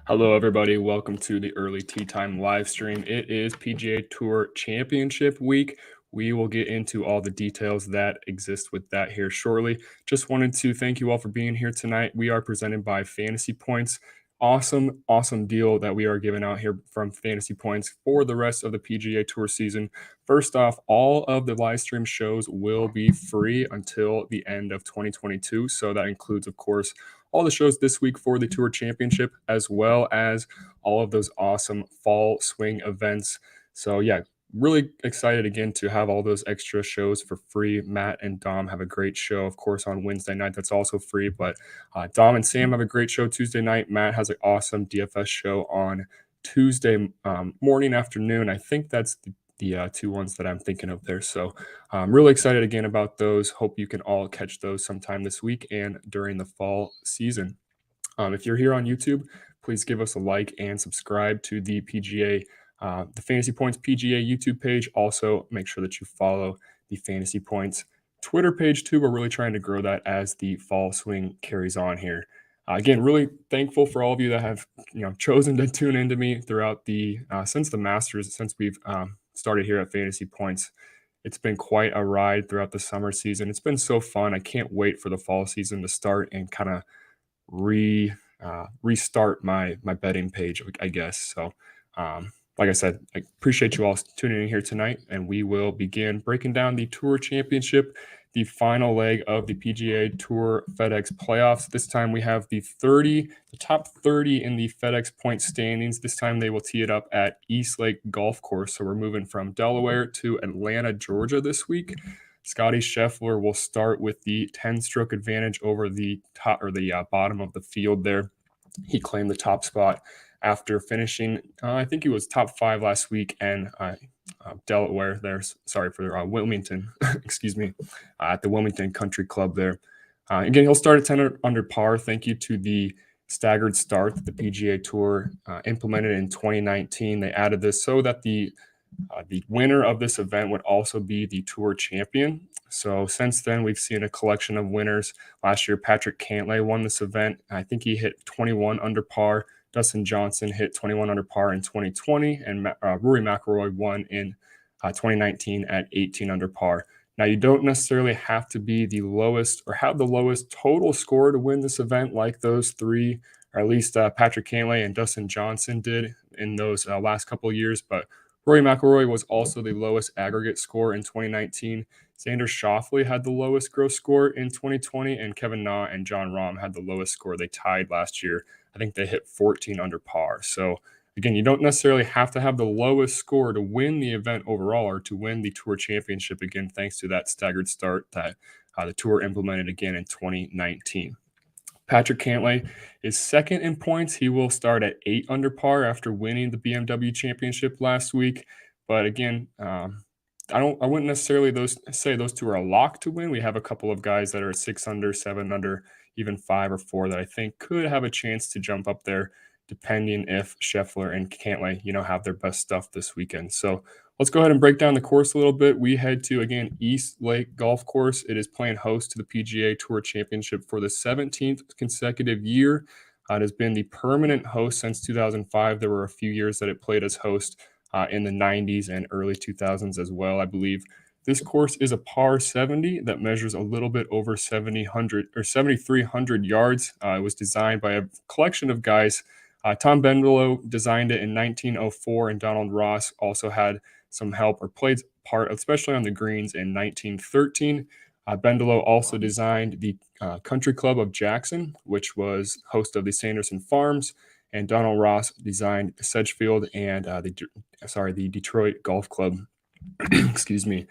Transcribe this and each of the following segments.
Hello, everybody. Welcome to the early tee time live stream. It is PGA Tour Championship week. We will get into all the details that exist with that here shortly. Just wanted to thank you all for being here tonight. We are presented by Fantasy Points. Awesome deal that we are giving out here from Fantasy Points for the rest of the PGA Tour season. First off, all of the live stream shows will be free until the end of 2022. So that includes, of course, all the shows this week for the Tour Championship, as well as all of those awesome fall swing events. So yeah, really excited again to have all those extra shows for free. Matt and Dom have a great show, of course, on Wednesday night. That's also free. But Dom and Sam have a great show Tuesday night. Matt has an awesome DFS show on Tuesday morning, afternoon. I think that's the two ones that I'm thinking of there. So I'm really excited again about those. Hope you can all catch those sometime this week and during the fall season. If you're here on YouTube, please give us a like and subscribe to the PGA, the Fantasy Points PGA YouTube page. Also, make sure that you follow the Fantasy Points Twitter page too. We're really trying to grow that as the fall swing carries on here. Again, really thankful for all of you that have chosen to tune into me throughout the since the Masters, since we've started here at Fantasy Points. It's been quite a ride throughout the summer season. It's been so fun. I can't wait for the fall season to start and kind of restart my betting page, I guess. So, like I said, I appreciate you all tuning in here tonight, and we will begin breaking down the Tour Championship, the final leg of the PGA Tour FedEx playoffs. This time we have the top 30 in the FedEx point standings. This time they will tee it up at East Lake Golf Course. So we're moving from Delaware to Atlanta, Georgia this week. Scotty Sheffler will start with the 10-stroke advantage over the top or the bottom of the field there. He claimed the top spot after finishing, I think he was top 5 last week, and Delaware there. Sorry for Wilmington, excuse me, at the Wilmington Country Club there. Again, he'll start at 10 under par. Thank you to the staggered start that the PGA Tour implemented in 2019. They added this so that the winner of this event would also be the Tour champion. So since then, we've seen a collection of winners. Last year, Patrick Cantley won this event. I think he hit 21 under par. Dustin Johnson hit 21 under par in 2020, and Rory McIlroy won in 2019 at 18 under par. Now, you don't necessarily have to be the lowest or have the lowest total score to win this event like those three, or at least Patrick Cantley and Dustin Johnson did in those last couple of years, but Rory McIlroy was also the lowest aggregate score in 2019. Xander Schauffele had the lowest gross score in 2020, and Kevin Na and Jon Rahm had the lowest score. They tied last year. I think they hit 14 under par. So again, you don't necessarily have to have the lowest score to win the event overall or to win the Tour Championship, again, thanks to that staggered start that the Tour implemented again in 2019. Patrick Cantley is second in points. He will start at 8 under par after winning the BMW Championship last week. But again, I wouldn't necessarily say those two are a lock to win. We have a couple of guys that are 6 under, 7 under, even 5 or 4 that I think could have a chance to jump up there, depending if Sheffler and Cantley, have their best stuff this weekend. So let's go ahead and break down the course a little bit. We head to, again, East Lake Golf Course. It is playing host to the PGA Tour Championship for the 17th consecutive year. It has been the permanent host since 2005. There were a few years that it played as host in the 90s and early 2000s as well, I believe. This course is a par 70 that measures a little bit over 7,300 yards. It was designed by a collection of guys. Tom Bendelow designed it in 1904, and Donald Ross also had some help or played part, especially on the greens, in 1913. Bendelow also designed the Country Club of Jackson, which was host of the Sanderson Farms, and Donald Ross designed Sedgefield and the Detroit Golf Club. Excuse me.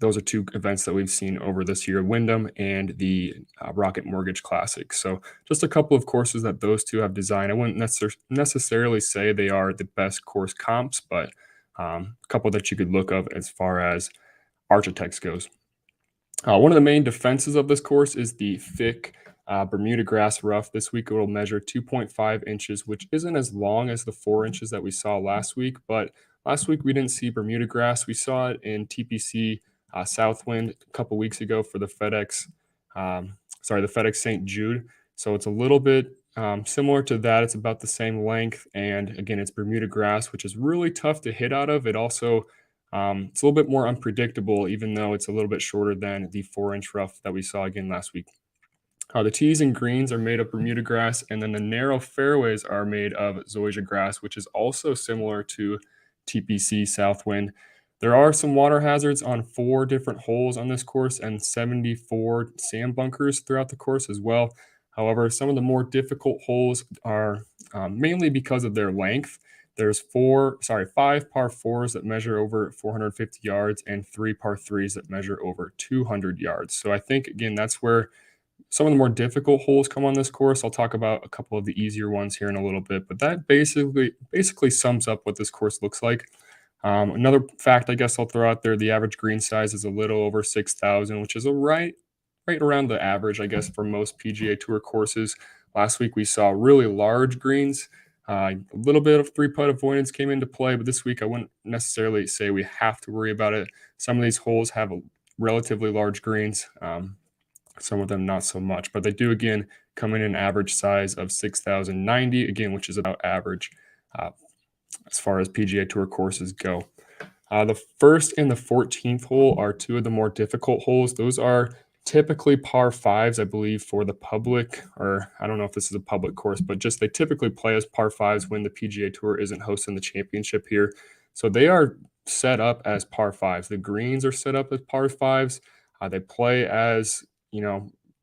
Those are two events that we've seen over this year, Wyndham and the Rocket Mortgage Classic. So just a couple of courses that those two have designed. I wouldn't necessarily say they are the best course comps, but a couple that you could look up as far as architects goes. One of the main defenses of this course is the thick Bermuda grass rough. This week it will measure 2.5 inches, which isn't as long as the 4 inches that we saw last week, but last week we didn't see Bermuda grass. We saw it in TPC Southwind a couple weeks ago for the FedEx St. Jude. So it's a little bit Similar to that, it's about the same length. And again, it's Bermuda grass, which is really tough to hit out of. It also, it's a little bit more unpredictable, even though it's a little bit shorter than the 4-inch rough that we saw again last week. The tees and greens are made of Bermuda grass, and then the narrow fairways are made of zoysia grass, which is also similar to TPC Southwind. There are some water hazards on 4 different holes on this course and 74 sand bunkers throughout the course as well. However, some of the more difficult holes are mainly because of their length. There's 5 par 4s that measure over 450 yards and 3 par 3s that measure over 200 yards. So I think, again, that's where some of the more difficult holes come on this course. I'll talk about a couple of the easier ones here in a little bit, but that basically sums up what this course looks like. Another fact I guess I'll throw out there: the average green size is a little over 6,000, which is right around the average, I guess, for most PGA Tour courses. Last week we saw really large greens. A little bit of 3-putt avoidance came into play, but this week I wouldn't necessarily say we have to worry about it. Some of these holes have relatively large greens. Some of them not so much, but they do again come in an average size of 6,090 again, which is about average as far as PGA Tour courses go. The first and the 14th hole are 2 of the more difficult holes. Those are typically par 5s, I believe, for the public, or I don't know if this is a public course, but just they typically play as par 5s when the PGA Tour isn't hosting the championship here. So they are set up as par 5s. The greens are set up as par 5s. They play as,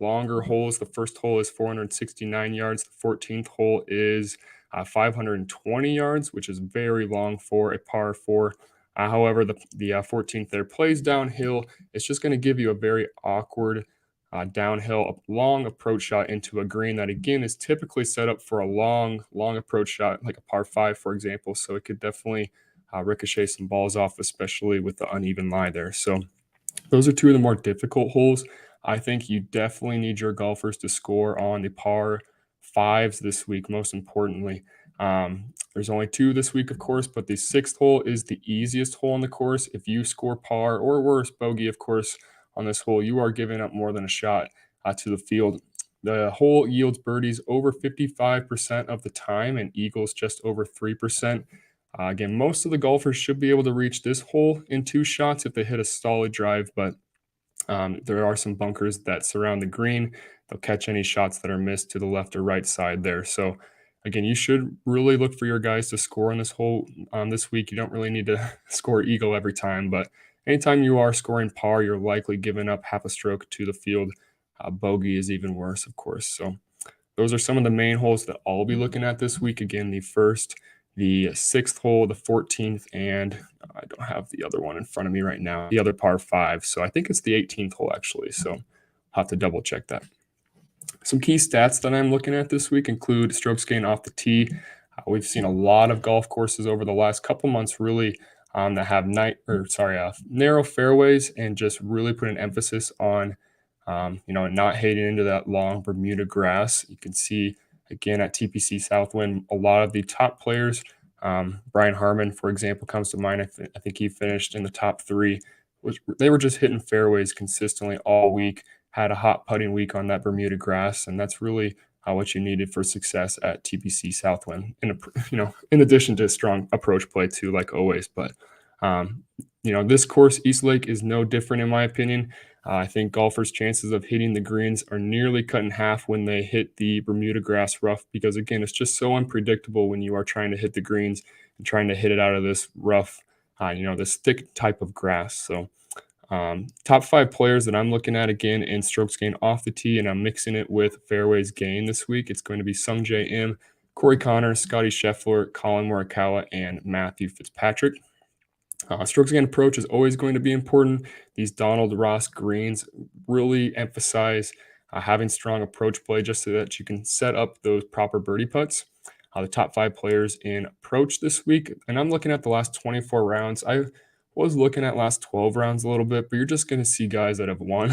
longer holes. The first hole is 469 yards. The 14th hole is 520 yards, which is very long for a par 4. However, the 14th there plays downhill. It's just going to give you a very awkward downhill, long approach shot into a green that, again, is typically set up for a long approach shot, like a par 5, for example. So it could definitely ricochet some balls off, especially with the uneven lie there. So those are 2 of the more difficult holes. I think you definitely need your golfers to score on the par 5s this week, most importantly. There's only 2 this week, of course, but the 6th hole is the easiest hole on the course. If you score par or worse, bogey, of course, on this hole, you are giving up more than a shot to the field. The hole yields birdies over 55% of the time and eagles just over 3%. Again, most of the golfers should be able to reach this hole in 2 shots if they hit a solid drive, but there are some bunkers that surround the green. They'll catch any shots that are missed to the left or right side there. So again, you should really look for your guys to score on this hole this week. You don't really need to score eagle every time, but anytime you are scoring par, you're likely giving up half a stroke to the field. Bogey is even worse, of course. So those are some of the main holes that I'll be looking at this week. Again, the first, the 6th hole, the 14th, and I don't have the other one in front of me right now, the other par 5. So I think it's the 18th hole, actually. So I'll have to double check that. Some key stats that I'm looking at this week include strokes gained off the tee. We've seen a lot of golf courses over the last couple months really that have narrow fairways and just really put an emphasis on not hitting into that long Bermuda grass. You can see again at TPC Southwind, a lot of the top players. Brian Harmon, for example, comes to mind. I think he finished in the top 3. They were just hitting fairways consistently all week. Had a hot putting week on that Bermuda grass, and that's really what you needed for success at TPC Southwind. In addition to strong approach play too, like always. But this course, East Lake, is no different in my opinion. I think golfers' chances of hitting the greens are nearly cut in half when they hit the Bermuda grass rough, because again, it's just so unpredictable when you are trying to hit the greens and trying to hit it out of this rough, this thick type of grass. So top 5 players that I'm looking at again in strokes gained off the tee, and I'm mixing it with fairways gained this week. It's going to be Sung Jae Im, Corey Connors, Scotty Sheffler, Colin Morikawa, and Matthew Fitzpatrick. Strokes gained approach is always going to be important. These Donald Ross greens really emphasize having strong approach play just so that you can set up those proper birdie putts. The top 5 players in approach this week, and I'm looking at the last 24 rounds. I was looking at last 12 rounds a little bit, but you're just going to see guys that have won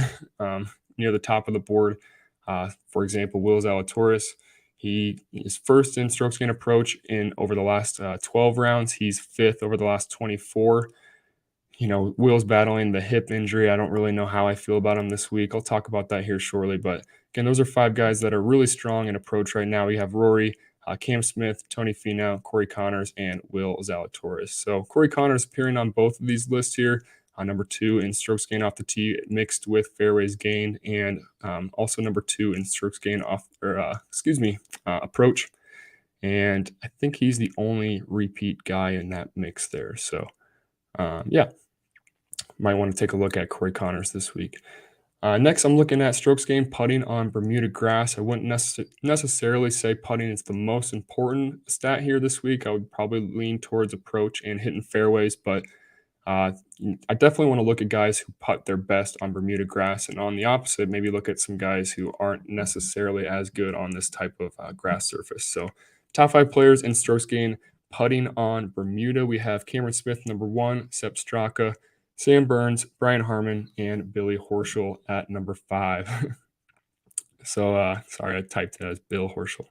near the top of the board. For example, Will Zalatoris, he is first in strokes gained approach over the last 12 rounds. He's 5th over the last 24. Will's battling the hip injury. I don't really know how I feel about him this week. I'll talk about that here shortly. But again, those are 5 guys that are really strong in approach right now. We have Rory, Cam Smith, Tony Fino, Corey Connors, and Will Zalatoris. So Corey Connors appearing on both of these lists here. Number 2 in strokes gained off the tee mixed with fairways gained, and also number 2 in strokes gained off, approach. And I think he's the only repeat guy in that mix there. So, might want to take a look at Corey Connors this week. Next, I'm looking at strokes gained putting on Bermuda grass. I wouldn't necessarily say putting is the most important stat here this week. I would probably lean towards approach and hitting fairways, but I definitely want to look at guys who putt their best on Bermuda grass, and on the opposite, maybe look at some guys who aren't necessarily as good on this type of grass surface. So, top 5 players in strokes gained putting on Bermuda. We have Cameron Smith, number 1, Sepp Straka, Sam Burns, Brian Harmon, and Billy Horschel at number 5. So, sorry, I typed it as Bill Horschel.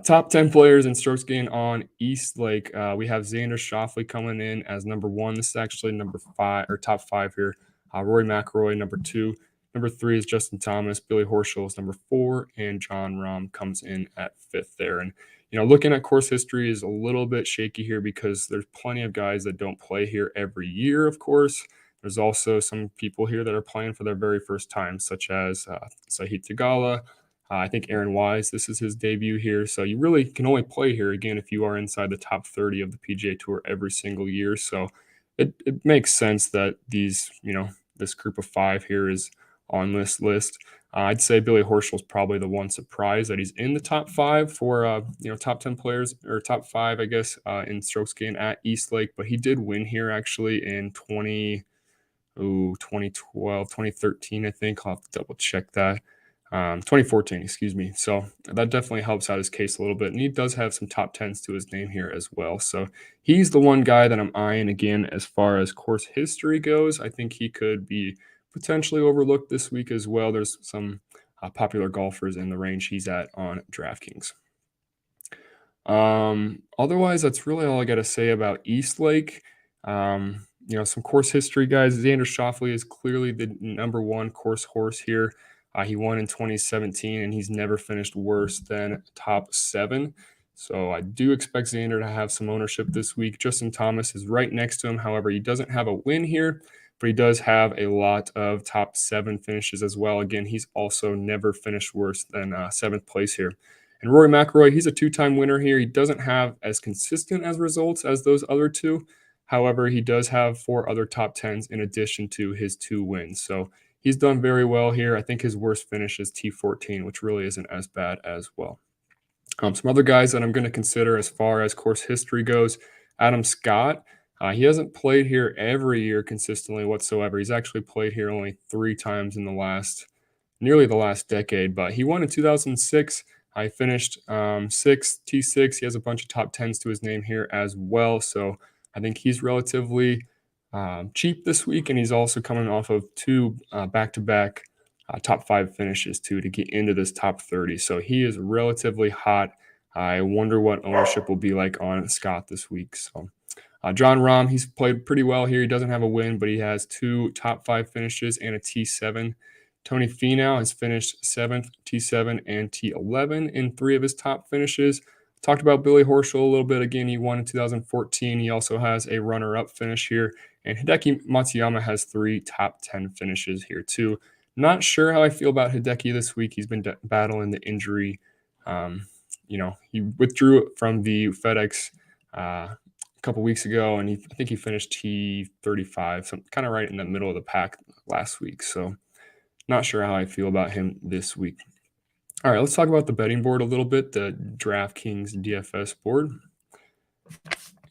Top 10 players in strokes gained on East Lake. We have Xander Schauffele coming in as number 1. This is actually number 5 or top 5 here. Rory McIlroy, number 2. Number 3 is Justin Thomas. Billy Horschel is number 4, and Jon Rahm comes in at 5th there. And looking at course history is a little bit shaky here because there's plenty of guys that don't play here every year. Of course, there's also some people here that are playing for their very first time, such as Sahith Theegala. I think Aaron Wise, this is his debut here. So you really can only play here, again, if you are inside the top 30 of the PGA Tour every single year. So it makes sense that this group of 5 here is on this list. I'd say Billy Horschel is probably the one surprise that he's in the top 5 for, top 10 players, or top 5, I guess, in strokes gained at East Lake. But he did win here actually in 2012, 2013, I think. I'll have to double check that. 2014, excuse me. So that definitely helps out his case a little bit. And he does have some top 10s to his name here as well. So he's the one guy that I'm eyeing again as far as course history goes. I think he could be potentially overlooked this week as well. There's some popular golfers in the range he's at on DraftKings. Otherwise, that's really all I got to say about East Lake. Some course history guys. Xander Schauffele is clearly the number 1 course horse here. He won in 2017, and he's never finished worse than top 7. So I do expect Xander to have some ownership this week. Justin Thomas is right next to him. However, he doesn't have a win here, but he does have a lot of top 7 finishes as well. Again, he's also never finished worse than 7th place here. And Rory McIlroy, he's a 2-time winner here. He doesn't have as consistent as results as those other 2. However, he does have 4 other top 10s in addition to his 2 wins. So he's done very well here. I think his worst finish is T14, which really isn't as bad as well. Some other guys that I'm going to consider as far as course history goes, Adam Scott. He hasn't played here every year consistently whatsoever. He's actually played here only 3 times in nearly the last decade, but he won in 2006. I finished 6th, T6. He has a bunch of top 10s to his name here as well. So I think he's relatively cheap this week, and he's also coming off of 2 back-to-back top 5 finishes too to get into this top 30. So he is relatively hot. I wonder what ownership will be like on Scott this week. So Jon Rahm, he's played pretty well here. He doesn't have a win, but he has 2 top 5 finishes and a T7. Tony Finau has finished 7th, T7, and T11 in 3 of his top finishes. Talked about Billy Horschel a little bit. Again, he won in 2014. He also has a runner-up finish here. And Hideki Matsuyama has 3 top 10 finishes here too. Not sure how I feel about Hideki this week. He's been battling the injury. He withdrew from the FedEx a couple weeks ago, and I think he finished T35, so kind of right in the middle of the pack last week. So not sure how I feel about him this week. All right, let's talk about the betting board a little bit, the DraftKings DFS board.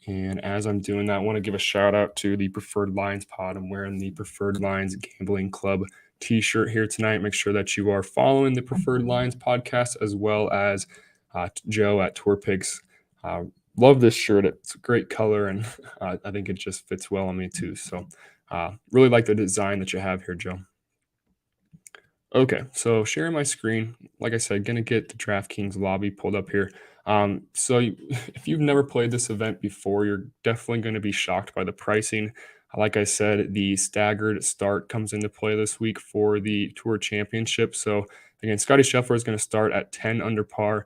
And as I'm doing that, I want to give a shout out to the Preferred Lines pod. I'm wearing the Preferred Lines Gambling Club t-shirt here tonight. Make sure that you are following the Preferred Lines podcast as well as Joe at Tour Picks. Love this shirt. It's a great color, and I think it just fits well on me too. So really like the design that you have here, Joe. Okay, so sharing my screen, like I said, going to get the DraftKings lobby pulled up here. If you've never played this event before, you're definitely going to be shocked by the pricing. Like I said, the staggered start comes into play this week for the Tour Championship. So again, Scotty Sheffler is going to start at 10 under par.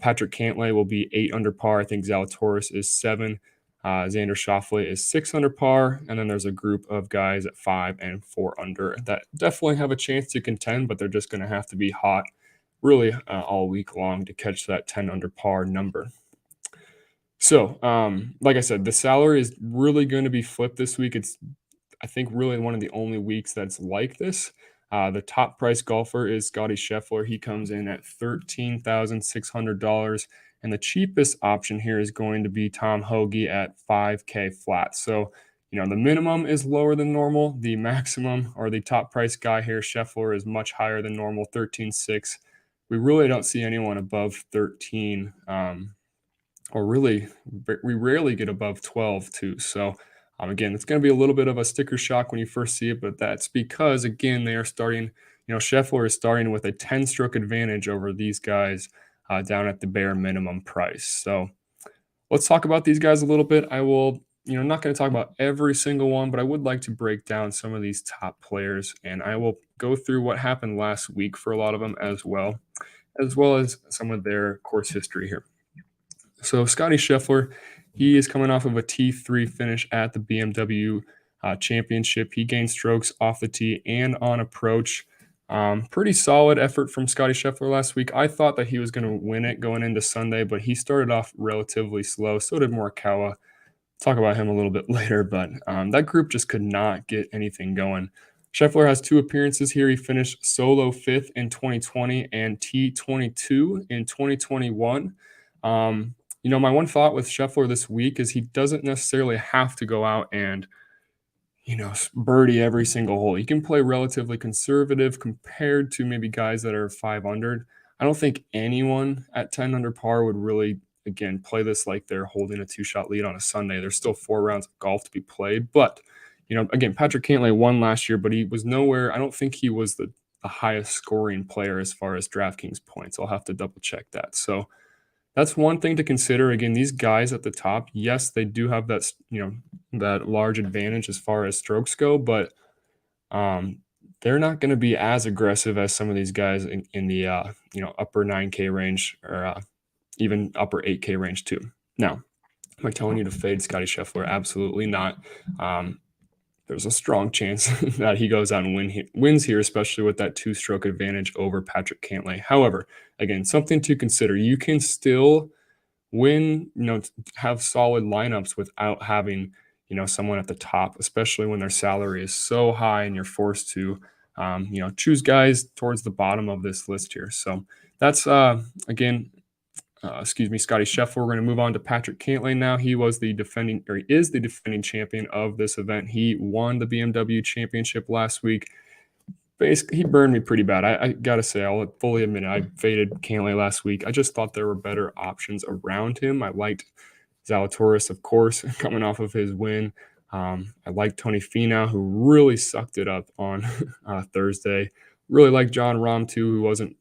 Patrick Cantley will be 8 under par. I think Zalatoris is 7. Xander Schauffele is 6 under par. And then there's a group of guys at 5 and 4 under that definitely have a chance to contend, but they're just going to have to be hot really all week long to catch that 10 under par number. So, like I said, the salary is really going to be flipped this week. It's, I think, really one of the only weeks that's like this. The top price golfer is Scotty Sheffler. He comes in at $13,600. And the cheapest option here is going to be Tom Hoge at $5K flat. So, the minimum is lower than normal. The maximum, or the top price guy here, Scheffler, is much higher than normal, 13.6. We really don't see anyone above 13. Or really, we rarely get above 12 too. So again, it's going to be a little bit of a sticker shock when you first see it, but that's because, again, they are starting, Scheffler is starting with a 10-stroke advantage over these guys down at the bare minimum price. So let's talk about these guys a little bit. I will, not going to talk about every single one, but I would like to break down some of these top players, and I will go through what happened last week for a lot of them as well as some of their course history here. So Scotty Sheffler, he is coming off of a T3 finish at the BMW Championship. He gained strokes off the tee and on approach. Pretty solid effort from Scotty Sheffler last week. I thought that he was going to win it going into Sunday, but he started off relatively slow. So did Morikawa. Talk about him a little bit later, but that group just could not get anything going. Scheffler has 2 appearances here. He finished solo 5th in 2020 and T22 in 2021. My one thought with Scheffler this week is he doesn't necessarily have to go out and, birdie every single hole. He can play relatively conservative compared to maybe guys that are 5 under. I don't think anyone at 10 under par would really, again, play this like they're holding a 2-shot lead on a Sunday. There's still 4 rounds of golf to be played. But, again, Patrick Cantley won last year, but he was nowhere. I don't think he was the highest scoring player as far as DraftKings points. I'll have to double check that. So that's one thing to consider. Again, these guys at the top, yes, they do have that, that large advantage as far as strokes go, but they're not going to be as aggressive as some of these guys in the upper 9K range or even upper 8K range too. Now, am I telling you to fade Scotty Sheffler? Absolutely not. There's a strong chance that he goes out and wins here, especially with that 2-stroke advantage over Patrick Cantley. However, again, something to consider. You can still win, have solid lineups without having, someone at the top, especially when their salary is so high and you're forced to, choose guys towards the bottom of this list here. So that's, again, Scotty Sheffler. We're going to move on to Patrick Cantley now. He is the defending champion of this event. He won the BMW Championship last week. Basically, he burned me pretty bad. I got to say, I'll fully admit it. I faded Cantley last week. I just thought there were better options around him. I liked Zalatoris, of course, coming off of his win. I liked Tony Fino, who really sucked it up on Thursday. Really liked John Rahm, too, who wasn't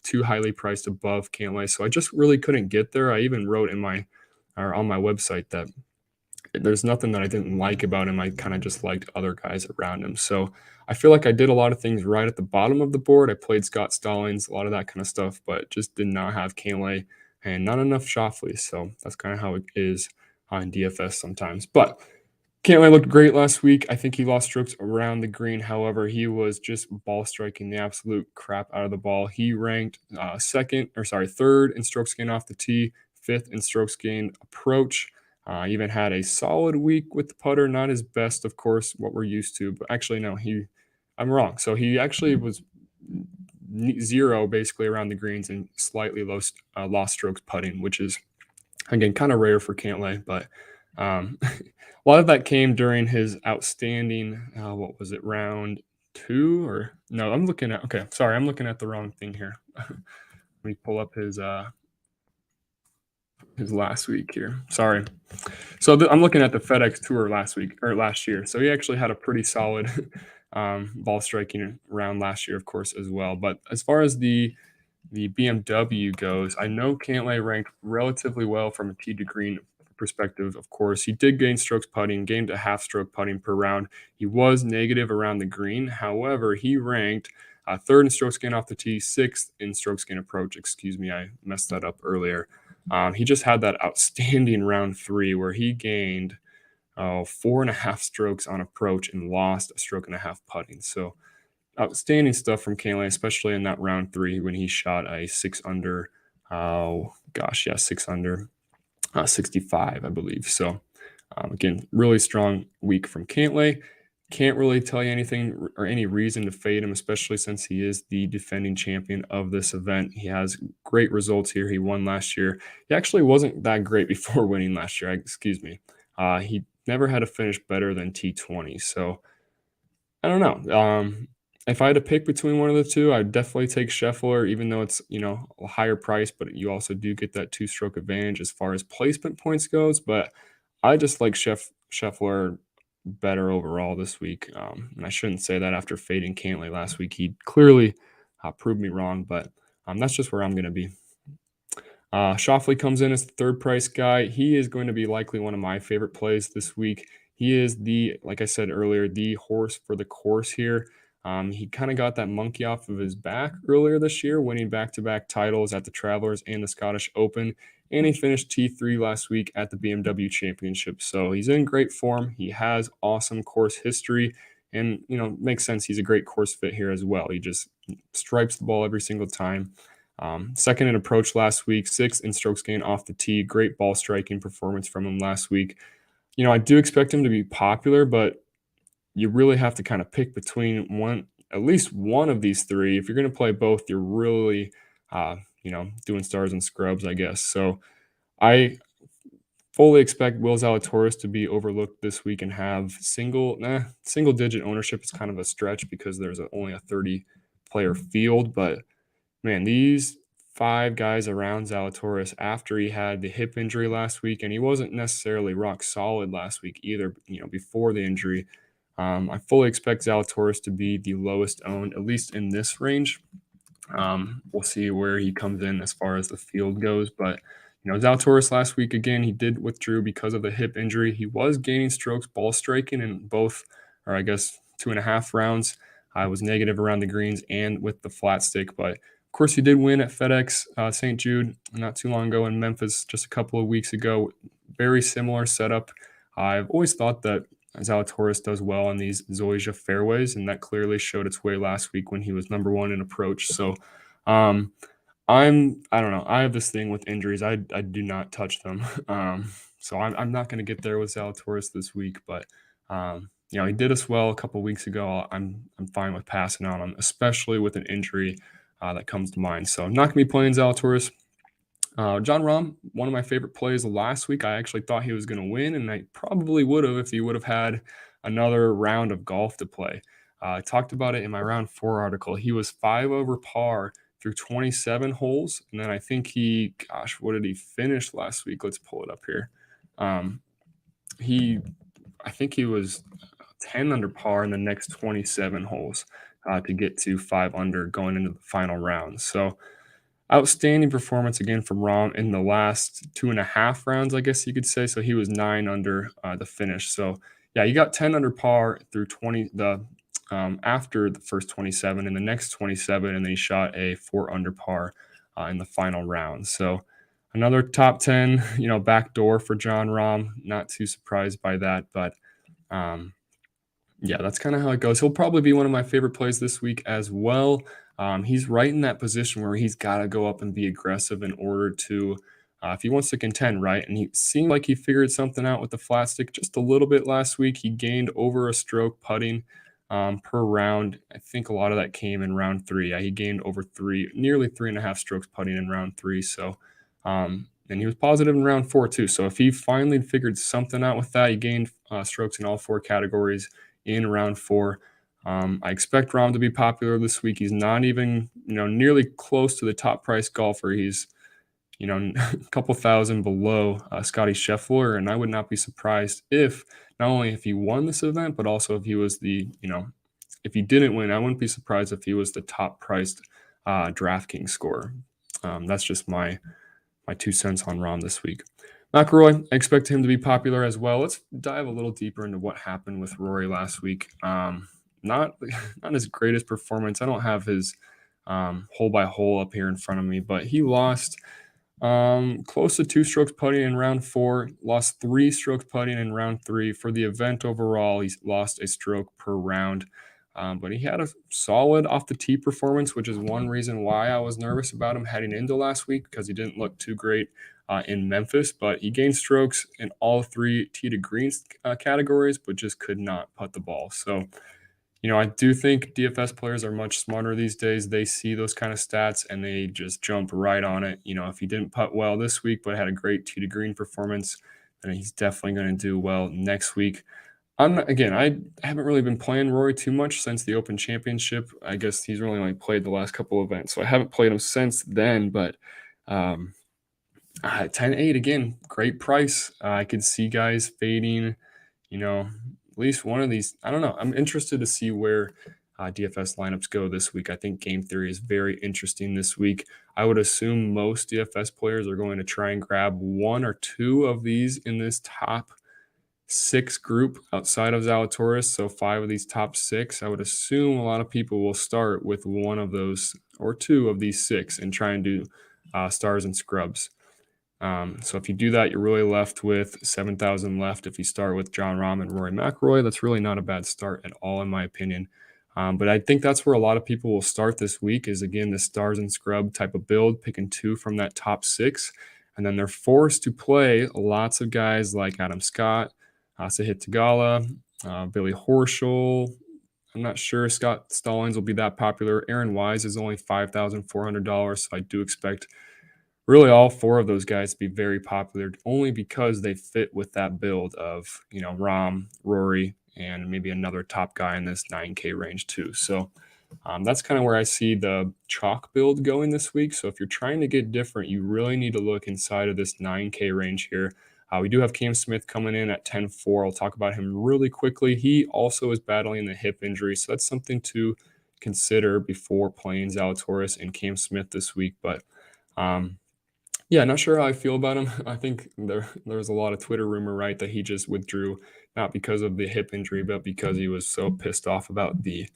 too highly priced above Cantley. So I just really couldn't get there. I even wrote on my website that there's nothing that I didn't like about him. I kind of just liked other guys around him. So I feel like I did a lot of things right at the bottom of the board. I played Scott Stallings, a lot of that kind of stuff, but just did not have Cantley and not enough Schauffele. So that's kind of how it is on DFS sometimes. But Cantley looked great last week. I think he lost strokes around the green. However, he was just ball striking the absolute crap out of the ball. He ranked third in strokes gained off the tee, 5th in strokes gained approach. Even had a solid week with the putter. Not his best, of course, what we're used to. But actually, no, I'm wrong. So he actually was 0 basically around the greens and slightly lost strokes putting, which is, again, kind of rare for Cantley, but a lot of that came during his outstanding, round 2 or no, I'm looking at the wrong thing here. Let me pull up his last week here. Sorry. So I'm looking at the FedEx Tour last year. So he actually had a pretty solid ball striking round last year, of course, as well. But as far as the BMW goes, I know Cantley ranked relatively well from a tee to green perspective, of course, he did gain strokes putting, gained a half stroke putting per round. He was negative around the green. However, he ranked third in strokes gain off the tee, sixth in strokes gain approach. Excuse me, I messed that up earlier. He just had that outstanding round 3 where he gained 4.5 strokes on approach and lost a stroke and a half putting. So outstanding stuff from Cantley, especially in that round 3 when he shot a 6 under. Oh gosh, yeah, 6 under, 65, I believe. So again, really strong week from Cantley. Can't really tell you anything or any reason to fade him, especially since he is the defending champion of this event. He has great results here. He won last year. He actually wasn't that great before winning last year. Excuse me. He never had a finish better than T20. So I don't know. If I had to pick between one of the two, I'd definitely take Scheffler, even though it's a higher price, but you also do get that 2-stroke advantage as far as placement points goes. But I just like Scheffler better overall this week, and I shouldn't say that after fading Cantley last week. He clearly proved me wrong, but that's just where I'm going to be. Schauffele comes in as the third price guy. He is going to be likely one of my favorite plays this week. He is like I said earlier, the horse for the course here. He kind of got that monkey off of his back earlier this year, winning back-to-back titles at the Travelers and the Scottish Open, and he finished T3 last week at the BMW Championship. So he's in great form. He has awesome course history, and makes sense. He's a great course fit here as well. He just stripes the ball every single time. Second in approach last week, sixth in strokes gained off the tee. Great ball striking performance from him last week. I do expect him to be popular, but you really have to kind of pick between at least one of these three. If you're going to play both, you're really, doing stars and scrubs, I guess. So I fully expect Will Zalatoris to be overlooked this week and have single digit ownership. Is kind of a stretch because there's only a 30 player field, but man, these 5 guys around Zalatoris after he had the hip injury last week, and he wasn't necessarily rock solid last week either, before the injury. I fully expect Zalatoris to be the lowest owned, at least in this range. We'll see where he comes in as far as the field goes, but Zalatoris last week, again, he did withdrew because of the hip injury. He was gaining strokes ball striking in both, or I guess 2.5 rounds. I was negative around the greens and with the flat stick, but of course, he did win at FedEx St. Jude not too long ago in Memphis, just a couple of weeks ago. Very similar setup. I've always thought that Zalatoris does well on these Zoysia fairways, and that clearly showed its way last week when he was number 1 in approach. So I don't know. I have this thing with injuries. I do not touch them. So I'm not going to get there with Zalatoris this week, but he did us well a couple of weeks ago. I'm fine with passing on him, especially with an injury that comes to mind. So I'm not going to be playing Zalatoris. Jon Rahm, one of my favorite plays last week. I actually thought he was going to win, and I probably would have if he would have had another round of golf to play. I talked about it in my round 4 article. He was 5 over par through 27 holes, and then I think what did he finish last week? Let's pull it up here. I think he was 10 under par in the next 27 holes to get to 5 under going into the final round. So outstanding performance again from Rahm in the last 2.5 rounds, I guess you could say. So he was 9 under the finish. So yeah, he got 10 under par through after the first 27 and the next 27, and then he shot a 4 under par in the final round. So another top 10, backdoor for Jon Rahm. Not too surprised by that, but yeah, that's kind of how it goes. He'll probably be one of my favorite plays this week as well. He's right in that position where he's got to go up and be aggressive in order to, if he wants to contend, right? And he seemed like he figured something out with the flat stick just a little bit last week. He gained over a stroke putting per round. I think a lot of that came in round 3. Yeah, he gained over nearly 3.5 strokes putting in round 3. So, and he was positive in round 4 too. So if he finally figured something out with that, he gained strokes in all 4 categories in round 4. I expect Rahm to be popular this week. He's not even, nearly close to the top price golfer. He's, a couple thousand below Scotty Sheffler, and I would not be surprised if not only if he won this event, but also if he was if he didn't win, I wouldn't be surprised if he was the top priced Draftkings scorer. That's just my 2 cents on Rahm this week. McIlroy, I expect him to be popular as well. Let's dive a little deeper into what happened with Rory last week. Not not his greatest performance. I don't have his hole by hole up here in front of me, but he lost close to 2 strokes putting in round 4, lost 3 strokes putting in round 3. For the event overall, he's lost a stroke per round. But he had a solid off the tee performance, which is one reason why I was nervous about him heading into last week because he didn't look too great in Memphis. But he gained strokes in all 3 tee to greens categories, but just could not putt the ball. So, I do think DFS players are much smarter these days. They see those kind of stats and they just jump right on it. If he didn't putt well this week, but had a great tee to green performance, then he's definitely going to do well next week. I haven't really been playing Rory too much since the Open Championship. I guess he's really only played the last couple of events, so I haven't played him since then. But 10-8 again, great price. I could see guys fading, at least one of these. I don't know. I'm interested to see where DFS lineups go this week. I think game theory is very interesting this week. I would assume most DFS players are going to try and grab 1 or 2 of these in this top 6 group outside of Zalatoris. So 5 of these top 6. I would assume a lot of people will start with 1 of those or 2 of these 6 and try and do stars and scrubs. So if you do that, you're really left with 7,000 left. If you start with Jon Rahm and Rory McIlroy, that's really not a bad start at all, in my opinion. But I think that's where a lot of people will start this week is, again, the stars and scrub type of build, picking 2 from that top 6. And then they're forced to play lots of guys like Adam Scott, Sahith Theegala, Billy Horschel. I'm not sure Scott Stallings will be that popular. Aaron Wise is only $5,400, so I do expect really all 4 of those guys to be very popular only because they fit with that build of, Rahm, Rory, and maybe another top guy in this 9K range too. So that's kind of where I see the chalk build going this week. So if you're trying to get different, you really need to look inside of this 9K range here. We do have Cam Smith coming in at 10-4. I'll talk about him really quickly. He also is battling the hip injury, so that's something to consider before playing Zalatoris and Cam Smith this week. But yeah, not sure how I feel about him. I think there's a lot of Twitter rumor, right, that he just withdrew not because of the hip injury, but because he was so pissed off about the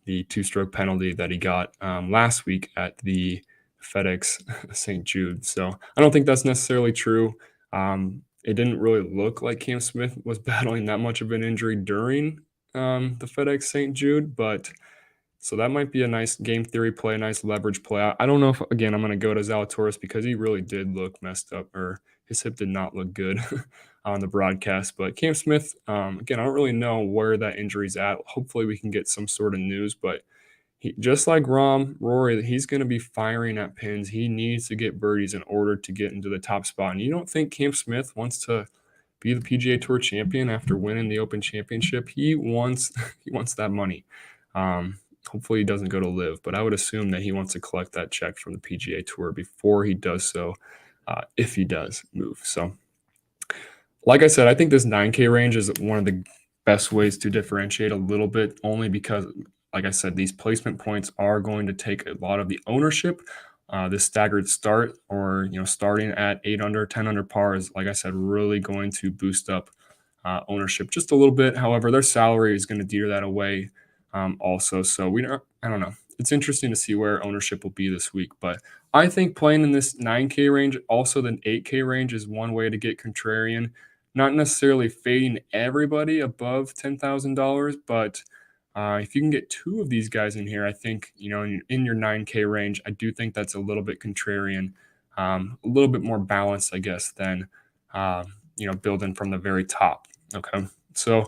2-stroke penalty that he got last week at the FedEx St. Jude. So I don't think that's necessarily true. It didn't really look like Cam Smith was battling that much of an injury during the FedEx St. Jude, but so that might be a nice game theory play, a nice leverage play. I don't know if, again, I'm going to go to Zalatoris because he really did look messed up, or his hip did not look good on the broadcast. But Cam Smith, again, I don't really know where that injury's at. Hopefully we can get some sort of news, but just like Rory, he's going to be firing at pins. He needs to get birdies in order to get into the top spot. And you don't think Cam Smith wants to be the PGA Tour champion after winning the Open Championship? He wants that money. Hopefully he doesn't go to live, but I would assume that he wants to collect that check from the PGA Tour before he does so, if he does move. So, like I said, I think this 9K range is one of the best ways to differentiate a little bit, only because, like I said, these placement points are going to take a lot of the ownership. This staggered start, or starting at 8 under, 10 under par is, like I said, really going to boost up ownership just a little bit. However, their salary is going to deter that away also. So I don't know. It's interesting to see where ownership will be this week, but I think playing in this 9K range, also the 8K range, is one way to get contrarian. Not necessarily fading everybody above $10,000, but if you can get 2 of these guys in here, I think, in your 9K range, I do think that's a little bit contrarian, a little bit more balanced, I guess, than, building from the very top. Okay. So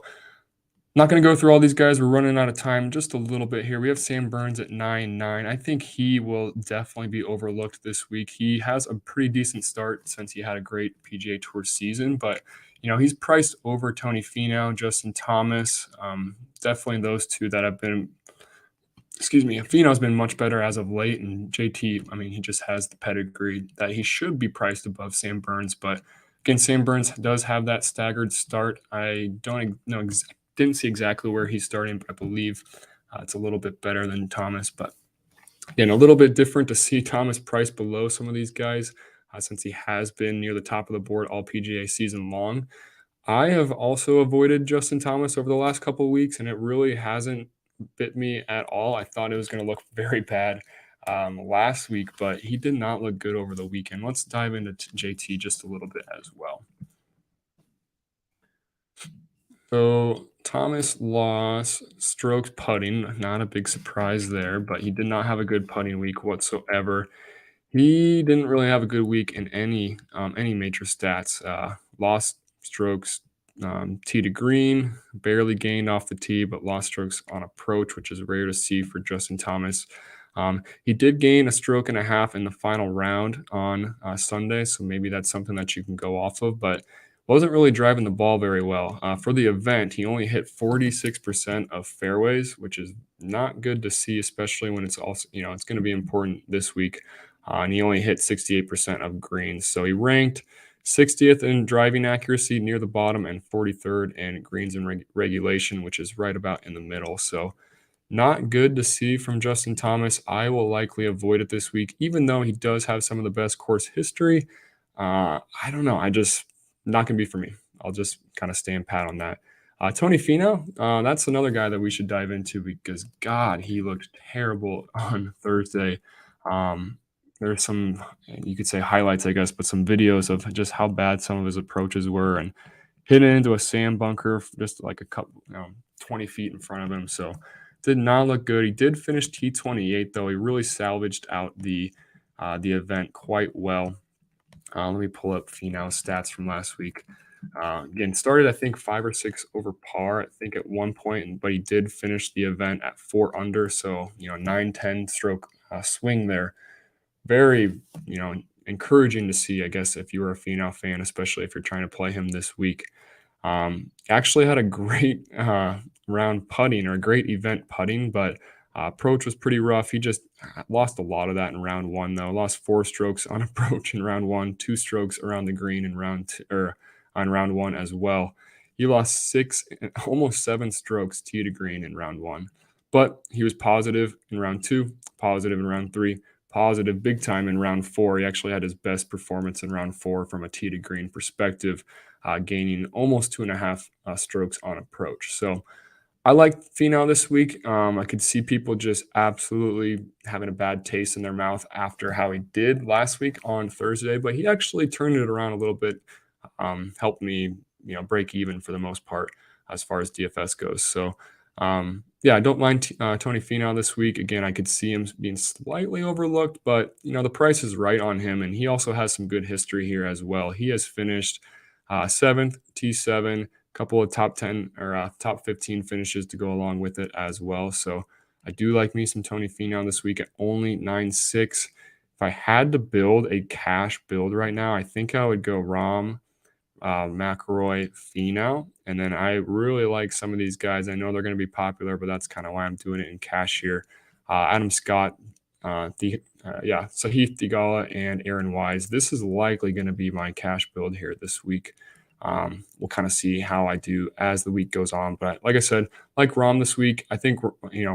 not going to go through all these guys. We're running out of time just a little bit here. We have Sam Burns at 9-9. I think he will definitely be overlooked this week. He has a pretty decent start since he had a great PGA Tour season, but he's priced over Tony Fino, Justin Thomas. Definitely those 2 that have been. Fino's been much better as of late, and JT, he just has the pedigree that he should be priced above Sam Burns. But again, Sam Burns does have that staggered start. I don't know didn't see exactly where he's starting, but I believe it's a little bit better than Thomas. But again, a little bit different to see Thomas priced below some of these guys. since he has been near the top of the board all PGA season long. I have also avoided Justin Thomas over the last couple of weeks, and it really hasn't bit me at all. I thought it was going to look very bad last week, but he did not look good over the weekend. Let's dive into JT just a little bit as well. So Thomas lost strokes putting, not a big surprise there, but he did not have a good putting week whatsoever. He didn't really have a good week in any major stats. Lost strokes tee to green, barely gained off the tee, but lost strokes on approach, which is rare to see for Justin Thomas. He did gain a stroke and a half in the final round on Sunday, so maybe that's something that you can go off of, but wasn't really driving the ball very well. For the event, he only hit 46% of fairways, which is not good to see, especially when it's also, it's going to be important this week. And he only hit 68% of greens. So he ranked 60th in driving accuracy near the bottom and 43rd in greens and regulation, which is right about in the middle. So not good to see from Justin Thomas. I will likely avoid it this week, even though he does have some of the best course history. I don't know. Not going to be for me. I'll just kind of stand pat on that. Tony Fino, that's another guy that we should dive into because, God, he looked terrible on Thursday. There's some, you could say highlights, I guess, but some videos of just how bad some of his approaches were and hitting into a sand bunker just like a couple, 20 feet in front of him. So did not look good. He did finish T28 though. He really salvaged out the event quite well. Let me pull up Finau's stats from last week. Again, started I think 5 or 6 over par, I think at one point, but he did finish the event at 4 under. So 9-10 stroke swing there. Very encouraging to see, I guess, if you were a Finau fan, especially if you're trying to play him this week. Actually had a great round putting or a great event putting, but approach was pretty rough. He just lost a lot of that in round one, though. Lost 4 strokes on approach in round one, 2 strokes around the green in round two, or on round one as well. He lost 6, almost 7 strokes tee to green in round one, but he was positive in round 2, positive in round 3, positive big time in round 4. He actually had his best performance in round 4 from a tee to green perspective, gaining almost 2.5 strokes on approach. So I like Finau this week. I could see people just absolutely having a bad taste in their mouth after how he did last week on Thursday, but he actually turned it around a little bit, helped me, break even for the most part as far as DFS goes. So, I don't mind Tony Finau this week. Again, I could see him being slightly overlooked, but the price is right on him, and he also has some good history here as well. He has finished 7th, T7, couple of top 10 or top 15 finishes to go along with it as well. So I do like me some Tony Finau this week at only 9.6. If I had to build a cash build right now, I think I would go Rahm, McIlroy, Fino, and then I really like some of these guys. I know they're going to be popular, but that's kind of why I'm doing it in cash here. Adam Scott, Sahith Theegala, and Aaron Wise. This is likely going to be my cash build here this week. We'll kind of see how I do as the week goes on. But like I said, like Rahm this week, I think,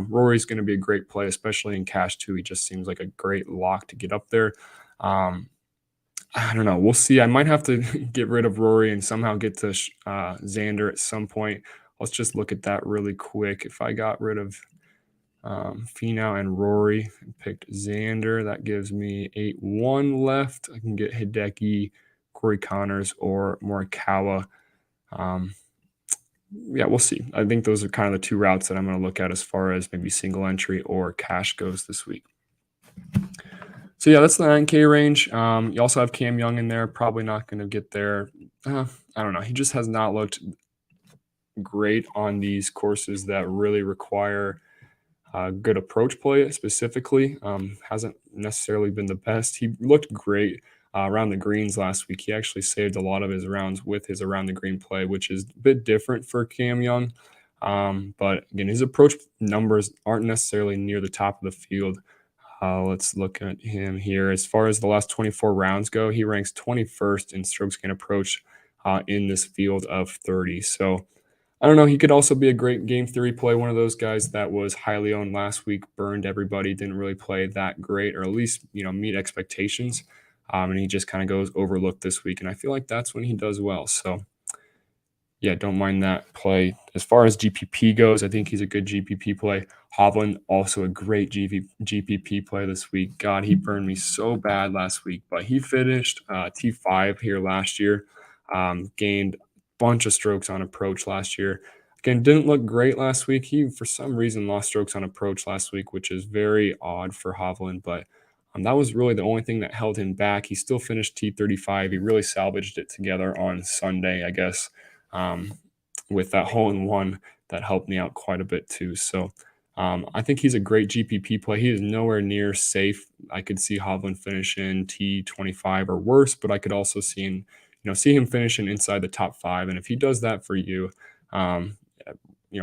Rory's going to be a great play, especially in cash too. He just seems like a great lock to get up there. I don't know. We'll see. I might have to get rid of Rory and somehow get to Xander at some point. Let's just look at that really quick. If I got rid of Finau and Rory and picked Xander, that gives me 8-1 left. I can get Hideki, Corey Connors, or Morikawa. We'll see. I think those are kind of the 2 routes that I'm going to look at as far as maybe single entry or cash goes this week. So that's the 9K range. You also have Cam Young in there. Probably not going to get there. I don't know. He just has not looked great on these courses that really require good approach play specifically. Hasn't necessarily been the best. He looked great around the greens last week. He actually saved a lot of his rounds with his around the green play, which is a bit different for Cam Young. But again, his approach numbers aren't necessarily near the top of the field. Let's look at him here. As far as the last 24 rounds go, he ranks 21st in strokes gained approach in this field of 30. So I don't know. He could also be a great game theory play. One of those guys that was highly owned last week, burned everybody, didn't really play that great, or at least meet expectations. and he just kind of goes overlooked this week. And I feel like that's when he does well. So yeah, don't mind that play. As far as GPP goes, I think he's a good GPP play. Hovland, also a great GPP play this week. God, he burned me so bad last week, but he finished T5 here last year, gained a bunch of strokes on approach last year. Again, didn't look great last week. He, for some reason, lost strokes on approach last week, which is very odd for Hovland, but that was really the only thing that held him back. He still finished T35. He really salvaged it together on Sunday, I guess, um, with that hole in one that helped me out quite a bit too. So I think he's a great GPP play. He is nowhere near safe. I could see Hovland finish in T25 or worse, but I could also see him finishing inside the top five. And if he does that for you, um,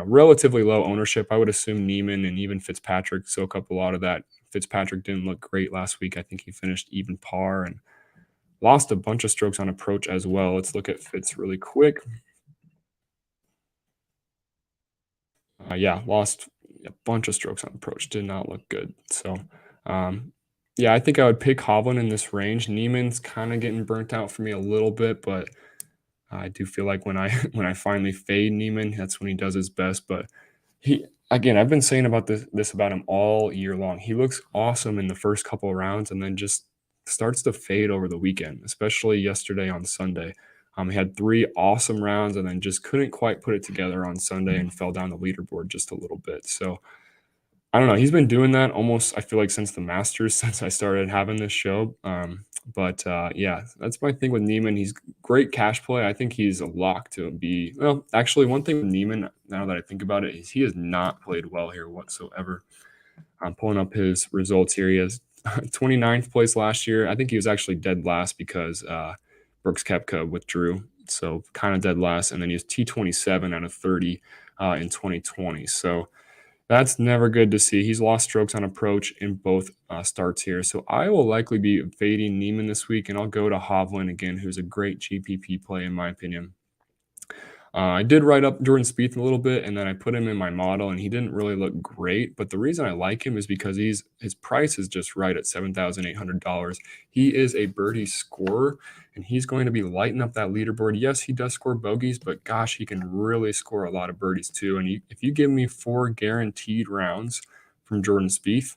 relatively low ownership, I would assume Neiman and even Fitzpatrick soak up a lot of that. Fitzpatrick didn't look great last week. I think he finished even par and lost a bunch of strokes on approach as well. Let's look at Fitz really quick. Yeah, lost a bunch of strokes on approach. Did not look good. So, um, yeah, I think I would pick Hovland in this range. Neiman's kind of getting burnt out for me a little bit, but I do feel like when I when I finally fade Neiman, that's when he does his best. But he again, I've been saying about this about him all year long. He looks awesome in the first couple of rounds, and then just starts to fade over the weekend, especially yesterday on Sunday. He had three awesome rounds, and then just couldn't quite put it together on Sunday and fell down the leaderboard just a little bit. So I don't know. He's been doing that almost, I feel like, since the Masters, since I started having this show. But yeah, that's my thing with Neiman. He's great cash play. I think he's a lock to be. Well, actually, one thing with Neiman, now that I think about it, is he has not played well here whatsoever. I'm pulling up his results here. He has 29th place last year. I think he was actually dead last because Brooks Koepka withdrew. So kind of dead last. And then he was T27 out of 30 in 2020. So that's never good to see. He's lost strokes on approach in both starts here. So I will likely be fading Neiman this week, and I'll go to Hovland again, who's a great GPP play in my opinion. I did write up Jordan Spieth a little bit, and then I put him in my model, and he didn't really look great. But the reason I like him is because his price is just right at $7,800. He is a birdie scorer, and he's going to be lighting up that leaderboard. Yes, he does score bogeys, but gosh, he can really score a lot of birdies too. And if you give me 4 guaranteed rounds from Jordan Spieth,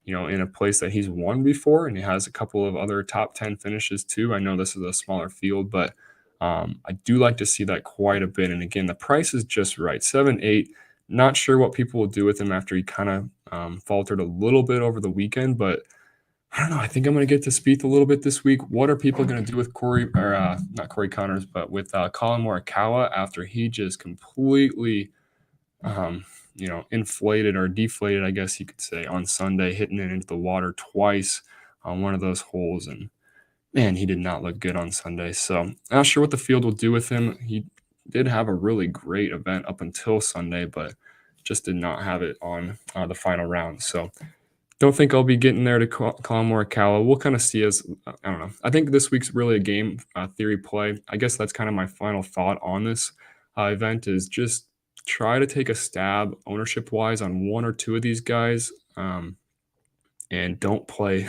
in a place that he's won before, and he has a couple of other top 10 finishes too. I know this is a smaller field, but I do like to see that quite a bit. And again, the price is just right. 7, 8. Not sure what people will do with him after he kind of faltered a little bit over the weekend, but I don't know. I think I'm going to get to Spieth a little bit this week. What are people going to do with not Corey Connors, but with Colin Morikawa after he just completely, inflated or deflated, I guess you could say, on Sunday, hitting it into the water twice on one of those holes. And man, he did not look good on Sunday. So not sure what the field will do with him. He did have a really great event up until Sunday, but just did not have it on the final round. So don't think I'll be getting there to Colin Morikawa. We'll kind of see as I don't know. I think this week's really a game theory play. I guess that's kind of my final thought on this event is just try to take a stab ownership wise on one or two of these guys. And don't play.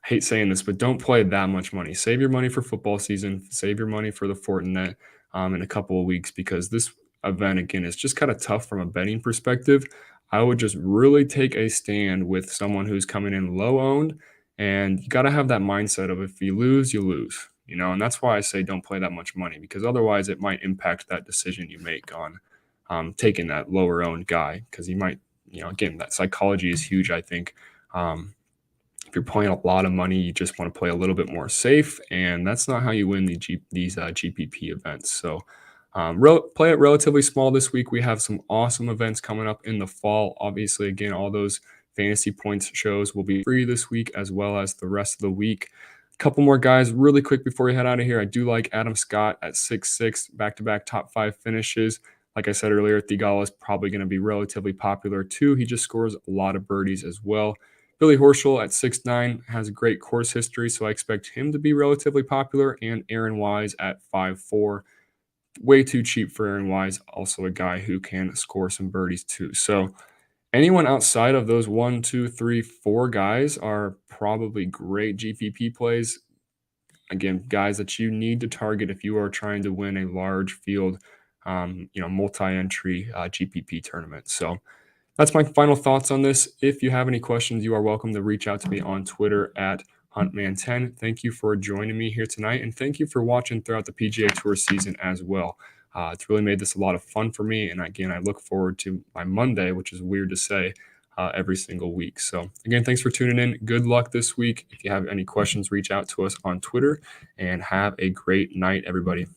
I hate saying this, but don't play that much money. Save your money for football season. Save your money for the Fortinet in a couple of weeks because this event again is just kind of tough from a betting perspective. I would just really take a stand with someone who's coming in low owned, and you got to have that mindset of if you lose, you lose. And that's why I say don't play that much money because otherwise it might impact that decision you make on taking that lower owned guy because you might, again, that psychology is huge. I think. If you're playing a lot of money, you just want to play a little bit more safe, and that's not how you win these GPP events. So play it relatively small this week. We have some awesome events coming up in the fall. Obviously, again, all those fantasy points shows will be free this week as well as the rest of the week. A couple more guys really quick before we head out of here. I do like Adam Scott at 6'6", back-to-back top 5 finishes. Like I said earlier, Thigala is probably going to be relatively popular too. He just scores a lot of birdies as well. Billy Horschel at 6'9" has a great course history, so I expect him to be relatively popular. And Aaron Wise at 5'4", way too cheap for Aaron Wise, also a guy who can score some birdies too. So anyone outside of those 1, 2, 3, 4 guys are probably great GPP plays. again, guys that you need to target if you are trying to win a large field, multi-entry GPP tournament. So that's my final thoughts on this. If you have any questions, you are welcome to reach out to me on Twitter at Huntman10. Thank you for joining me here tonight, and thank you for watching throughout the PGA Tour season as well. It's really made this a lot of fun for me, and again, I look forward to my Monday, which is weird to say, every single week. So again, thanks for tuning in. Good luck this week. If you have any questions, reach out to us on Twitter, and have a great night, everybody.